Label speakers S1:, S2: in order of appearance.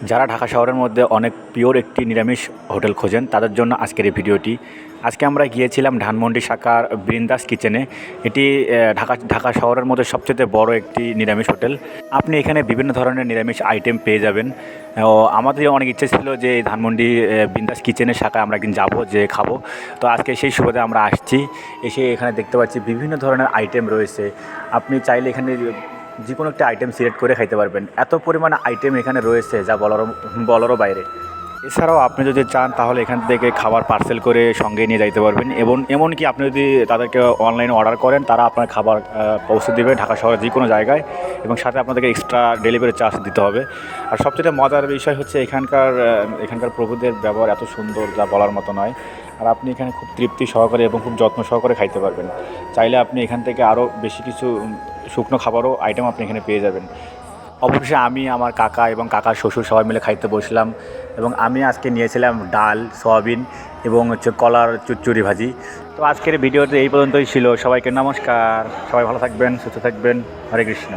S1: যারা ঢাকা শহরের মধ্যে অনেক পিওর একটি নিরামিষ হোটেল খোঁজেন তাদের জন্য আজকের এই ভিডিওটি। আজকে আমরা গিয়েছিলাম ধানমন্ডি শাখার বৃন্দাস কিচেনে। এটি ঢাকা শহরের মধ্যে সবচেয়ে বড় একটি নিরামিষ হোটেল। আপনি এখানে বিভিন্ন ধরনের নিরামিষ আইটেম পেয়ে যাবেন। আমাদের অনেক ইচ্ছে ছিল যে এই ধানমন্ডি বৃন্দাস কিচেনের শাখায় আমরা একদিন যাবো, যে খাবো। তো আজকে সেই সুবাদে আমরা আসছি। এসে এখানে দেখতে পাচ্ছি বিভিন্ন ধরনের আইটেম রয়েছে। আপনি চাইলে এখানে যে কোনো একটা আইটেম সিলেক্ট করে খাইতে পারবেন। এত পরিমাণে আইটেম এখানে রয়েছে যা বলারও বাইরে। এছাড়াও আপনি যদি চান তাহলে এখান থেকে খাবার পার্সেল করে সঙ্গে নিয়ে যাইতে পারবেন, এবং এমনকি আপনি যদি তাদেরকে অনলাইনে অর্ডার করেন তারা আপনার খাবার পৌঁছে দেবে ঢাকা শহরের যে কোনো জায়গায়, এবং সাথে আপনাদেরকে এক্সট্রা ডেলিভারি চার্জ দিতে হবে। আর সবচেয়ে মজার বিষয় হচ্ছে এখানকার প্রভুদের ব্যবহার এত সুন্দর যা বলার মতো নয়। আর আপনি এখানে খুব তৃপ্তি সহকারে এবং খুব যত্ন সহকারে খাইতে পারবেন। চাইলে আপনি এখান থেকে আরও বেশি কিছু শুকনো খাবারও আইটেম আপনি এখানে পেয়ে যাবেন। অবশ্যই আমি, আমার কাকা এবং কাকার শ্বশুর সবাই মিলে খাইতে বসলাম, এবং আমি আজকে নিয়েছিলাম ডাল, সয়াবিন এবং কলার চচ্চড়ি ভাজি। তো আজকের ভিডিওতে এই পর্যন্তই ছিল। সবাইকে নমস্কার। সবাই ভালো থাকবেন, সুস্থ থাকবেন। হরে কৃষ্ণ।